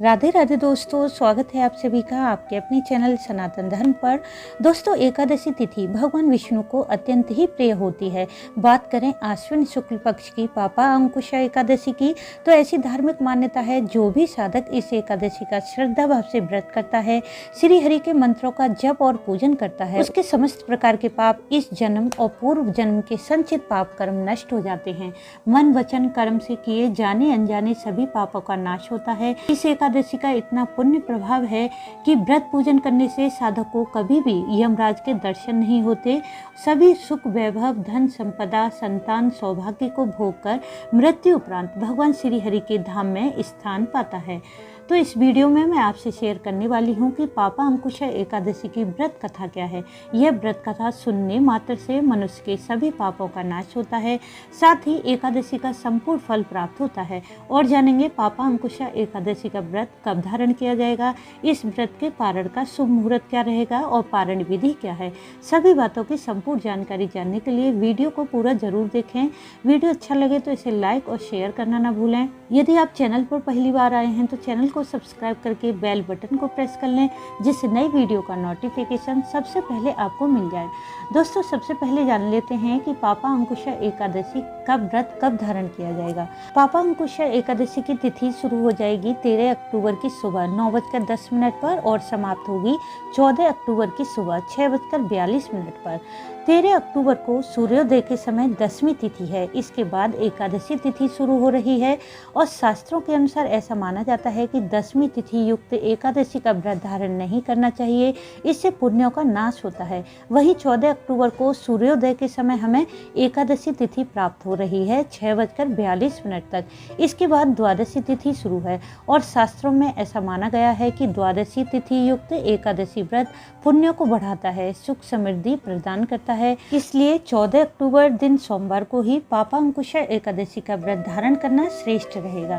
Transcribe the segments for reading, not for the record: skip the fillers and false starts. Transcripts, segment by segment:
राधे राधे दोस्तों, स्वागत है आप सभी का आपके अपने चैनल सनातन धर्म पर। दोस्तों, एकादशी तिथि भगवान विष्णु को अत्यंत ही प्रिय होती है। बात करें आश्विन शुक्ल पक्ष की पापा अंकुशा एकादशी की, तो ऐसी धार्मिक मान्यता है जो भी साधक इस एकादशी का श्रद्धा भाव से व्रत करता है, श्री हरि के मंत्रों का जप और पूजन करता है, उसके समस्त प्रकार के पाप इस जन्म और पूर्व जन्म के संचित पाप कर्म नष्ट हो जाते हैं। मन वचन कर्म से किए जाने अनजाने सभी पापों का नाश होता है। इस एकादशी का इतना पुण्य प्रभाव है कि व्रत पूजन करने से साधक को कभी भी यमराज के दर्शन नहीं होते। सभी सुख वैभव धन संपदा संतान सौभाग्य को भोग कर मृत्यु उपरांत भगवान श्री हरि के धाम में स्थान पाता है। तो इस वीडियो में मैं आपसे शेयर करने वाली हूँ कि पापा अंकुशा एकादशी की व्रत कथा क्या है। यह व्रत कथा सुनने मात्र से मनुष्य के सभी पापों का नाश होता है, साथ ही एकादशी का संपूर्ण फल प्राप्त होता है। और जानेंगे पापा अंकुशा एकादशी का व्रत कब धारण किया जाएगा, इस व्रत के पारण का शुभ मुहूर्त क्या रहेगा और पारण विधि क्या है। सभी बातों की संपूर्ण जानकारी जानने के लिए वीडियो को पूरा जरूर देखें। वीडियो अच्छा लगे तो इसे लाइक और शेयर करना ना भूलें। यदि आप चैनल पर पहली बार आए हैं तो चैनल को सब्सक्राइब करके बेल बटन को प्रेस कर लें, जिससे नई वीडियो का नोटिफिकेशन सबसे पहले आपको मिल जाए। दोस्तों, सबसे पहले जान लेते हैं कि पापा अंकुशा एकादशी का व्रत कब धारण किया जाएगा। पापा अंकुशा एकादशी की तिथि शुरू हो जाएगी 13 अक्टूबर की सुबह 9:10 पर और समाप्त होगी 14 अक्टूबर की सुबह 6:42 पर। 13 अक्टूबर को सूर्योदय के समय 10वीं तिथि है। इसके बाद एकादशी तिथि शुरू हो रही है और शास्त्रों के अनुसार ऐसा माना जाता है कि 10वीं तिथि युक्त एकादशी का व्रत धारण नहीं करना चाहिए, इससे पुण्यों का नाश होता है। वहीं 14 अक्टूबर को सूर्योदय के समय हमें एकादशी तिथि प्राप्त हो रही है 6:42 तक। इसके बाद द्वादशी तिथि शुरू है और शास्त्रों में ऐसा माना गया है कि द्वादशी तिथि युक्त एकादशी व्रत पुण्यों को बढ़ाता है, सुख समृद्धि प्रदान करता है। इसलिए 14 अक्टूबर दिन सोमवार को ही पापा अंकुशा एकादशी का व्रत धारण करना श्रेष्ठ रहेगा।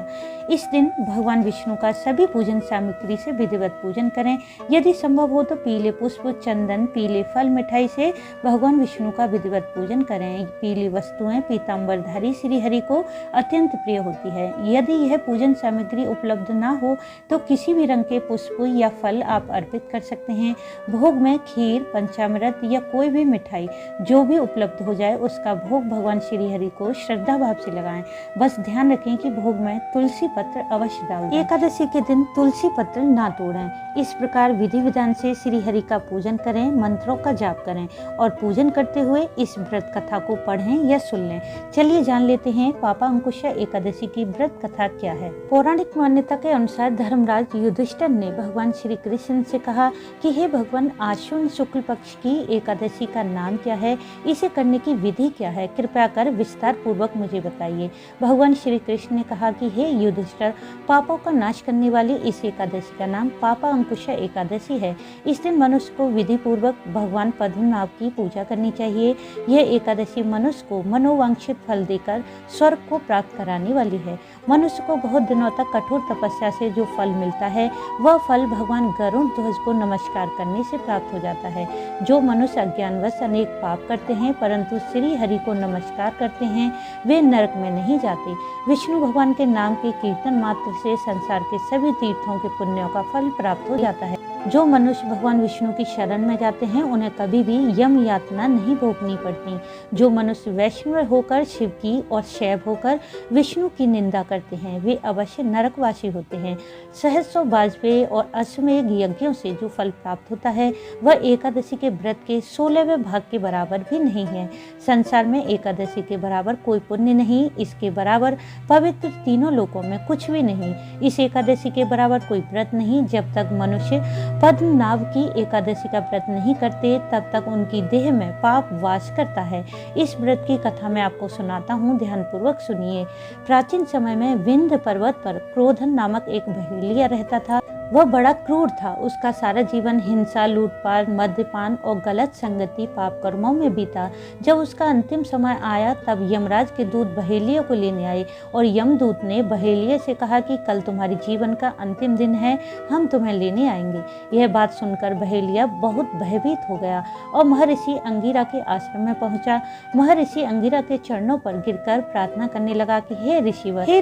इस दिन भगवान विष्णु का सभी पूजन सामग्री से विधिवत पूजन करें। यदि संभव हो तो पीले पुष्प चंदन पीले फल मिठाई से भगवान विष्णु का विधिवत पूजन करें। पीली वस्तुएं पीताम्बरधारी श्री हरि को अत्यंत प्रिय होती है। यदि यह पूजन सामग्री उपलब्ध ना हो तो किसी भी रंग के पुष्प या फल आप अर्पित कर सकते हैं। भोग में खीर पंचामृत या कोई भी मिठाई जो भी उपलब्ध हो जाए उसका भोग भगवान श्री हरि को श्रद्धा भाव से लगाएं। बस ध्यान रखें कि भोग में तुलसी पत्र अवश्य डालें। एकादशी के दिन तुलसी पत्र ना तोड़ें। इस प्रकार विधि विधान से श्री हरि का पूजन करें, मंत्रों का जाप करें और पूजन करते हुए इस व्रत कथा को पढ़ें या सुन लें। चलिए जान लेते हैं पापा अंकुशा एकादशी की व्रत कथा क्या है। पौराणिक मान्यता के अनुसार धर्मराज युधिष्ठिर ने भगवान श्री कृष्ण से कहा कि हे भगवान, आश्विन शुक्ल पक्ष की एकादशी का नाम क्या है, इसे करने की विधि क्या है, कृपया कर विस्तार पूर्वक मुझे बताइए। भगवान श्री कृष्ण ने कहा कि हे युधिष्ठिर, पापों का नाश करने वाली इस एकादशी का नाम पापा अंकुशा एकादशी है। इस दिन मनुष्य को विधि पूर्वक भगवान पद्मनाभ की पूजा करनी चाहिए। यह एकादशी मनुष्य को मनोवांछित फल देकर स्वर्ग को प्राप्त कराने वाली है। मनुष्य को बहुत दिनों तक कठोर तपस्या से जो फल मिलता है वह फल भगवान गरुड़ ध्वज को नमस्कार करने से प्राप्त हो जाता है। जो मनुष्य अज्ञानवश अनेक पाप करते हैं परंतु श्री हरि को नमस्कार करते हैं वे नरक में नहीं जाते। विष्णु भगवान के नाम के कीर्तन मात्र से संसार के सभी तीर्थों के पुण्यों का फल प्राप्त हो जाता है। जो मनुष्य भगवान विष्णु की शरण में जाते हैं उन्हें कभी भी यम यातना नहीं भोगनी पड़ती। जो मनुष्य वैष्णव होकर शिव की और शैव होकर विष्णु की निंदा करते हैं वे अवश्य नरकवासी होते हैं। सहस्रों वाजपेयी और अश्वमेध यज्ञों से जो फल प्राप्त होता है वह एकादशी के व्रत के 16वें भाग के बराबर भी नहीं है। संसार में एकादशी के बराबर कोई पुण्य नहीं, इसके बराबर पवित्र तीनों लोकों में कुछ भी नहीं। इस एकादशी के बराबर कोई व्रत नहीं। जब तक मनुष्य पद्मनाभ की एकादशी का व्रत नहीं करते तब तक उनकी देह में पाप वास करता है। इस व्रत की कथा मैं आपको सुनाता हूँ, ध्यानपूर्वक सुनिए। प्राचीन समय में विंध्य पर्वत पर क्रोधन नामक एक बहेलिया रहता था। वह बड़ा क्रूर था। उसका सारा जीवन हिंसा, लूटपाट, मद्यपान और गलत संगति, पाप कर्मों में बीता। जब उसका अंतिम समय आया तब यमराज के दूत बहेलिया को लेने आए और यमदूत ने बहेलिया से कहा कि कल तुम्हारे जीवन का अंतिम दिन है, हम तुम्हें लेने आएंगे। यह बात सुनकर बहेलिया बहुत भयभीत हो गया और महर्षि अंगिरा के आश्रम में पहुंचा। महर्षि अंगिरा के चरणों पर गिरकर प्रार्थना करने लगा कि हे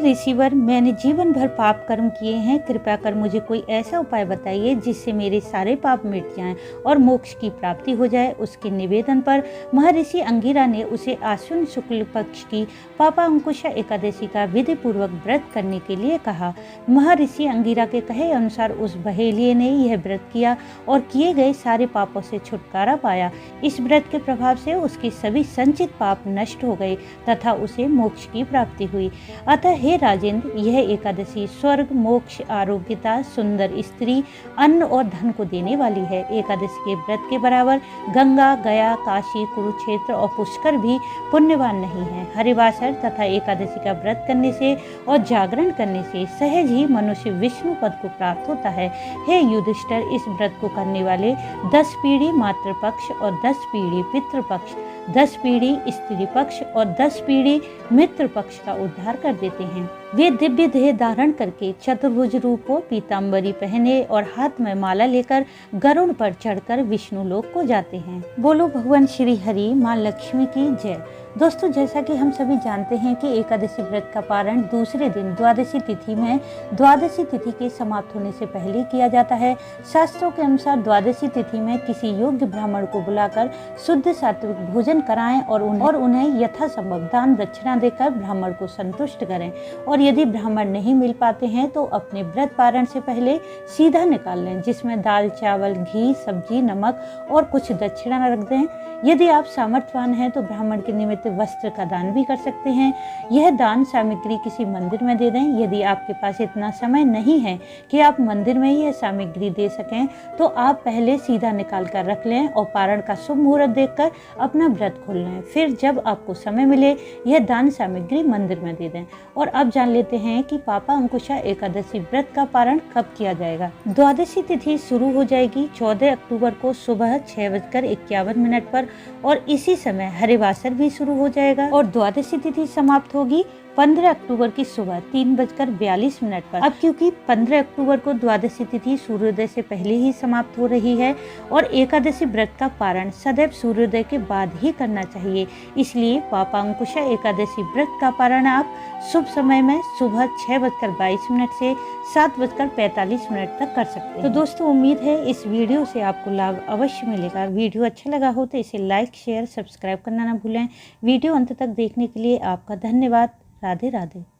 ऋषिवर, मैंने जीवन भर पाप कर्म किए हैं, कृपया कर मुझे कोई ऐसा उपाय बताइए जिससे मेरे सारे पाप मिट जाएं और मोक्ष की प्राप्ति हो जाए। उसके निवेदन पर महर्षि अंगिरा ने उसे आश्विन शुक्ल पक्ष की पापा अंकुशा एकादशी का विधि पूर्वक व्रत करने के लिए कहा। महर्षि अंगिरा के कहे अनुसार उस बहेलिये ने यह व्रत किया और किए गए सारे पापों से छुटकारा पाया। इस व्रत के प्रभाव से उसके सभी संचित पाप नष्ट हो गए तथा उसे मोक्ष की प्राप्ति हुई। अतः हे राजेंद्र, यह एकादशी स्वर्ग, मोक्ष, आरोग्यता, सुंदर स्त्री, अन्न और धन को देने वाली है। एकादशी के व्रत के बराबर गंगा, गया, काशी, कुरुक्षेत्र और पुष्कर भी पुण्यवान नहीं है। हरिवासर तथा एकादशी का व्रत करने से और जागरण करने से सहज ही मनुष्य विष्णु पद को प्राप्त होता है। हे युधिष्ठिर, इस व्रत को करने वाले 10 पीढ़ी मातृपक्ष और 10 पीढ़ी पितृपक्ष, 10 पीढ़ी स्त्री पक्ष और 10 पीढ़ी मित्र पक्ष का उद्धार कर देते हैं। वे दिव्य देह धारण करके चतुर्भुज रूप को पीताम्बरी पहने और हाथ में माला लेकर गरुड़ पर चढ़कर विष्णु लोक को जाते हैं। बोलो भगवान श्री हरि माँ लक्ष्मी की जय। दोस्तों, जैसा कि हम सभी जानते हैं कि एकादशी व्रत का पारण दूसरे दिन द्वादशी तिथि में द्वादशी तिथि के समाप्त होने से पहले किया जाता है। शास्त्रों के अनुसार द्वादशी तिथि में किसी योग्य ब्राह्मण को बुलाकर शुद्ध सात्विक भोजन कराएं और उन्हें यथासंभव दान दक्षिणा देकर ब्राह्मण को संतुष्ट करें। और यदि ब्राह्मण नहीं मिल पाते हैं तो अपने व्रत पारण से पहले सीधा निकाल लें, जिसमें दाल, चावल, घी, सब्जी, नमक और कुछ दक्षिणा रख दें। यदि आप सामर्थ्यवान हैं तो ब्राह्मण के निमित्त वस्त्र का दान भी कर सकते हैं। यह दान सामग्री किसी मंदिर में दे दें। यदि आपके पास इतना समय नहीं है कि आप मंदिर में यह सामग्री दे सकें तो आप पहले सीधा निकाल कर रख लें और पारण का शुभ मुहूर्त देखकर अपना व्रत खोल लें। फिर जब आपको समय मिले यह दान सामग्री मंदिर में दे दें। और अब जान लेते हैं कि पापा अंकुशा एकादशी व्रत का पारण कब किया जाएगा। द्वादशी तिथि शुरू हो जाएगी 14 अक्टूबर को सुबह 6:51 पर और इसी समय हरिवासर भी शुरू हो जाएगा और द्वादशी तिथि समाप्त होगी 15 अक्टूबर की सुबह 3:42 पर। अब क्योंकि 15 अक्टूबर को द्वादशी तिथि सूर्योदय से पहले ही समाप्त हो रही है और एकादशी व्रत का पारण सदैव सूर्योदय के बाद ही करना चाहिए, इसलिए पापा अंकुशा एकादशी व्रत का पारण आप शुभ समय में सुबह 6:22 से 7:45 तक कर सकते हैं। तो दोस्तों, उम्मीद है इस वीडियो से आपको लाभ अवश्य मिलेगा। वीडियो अच्छा लगा हो तो इसे लाइक, शेयर, सब्सक्राइब करना ना भूलें। वीडियो अंत तक देखने के लिए आपका धन्यवाद। राधे राधे।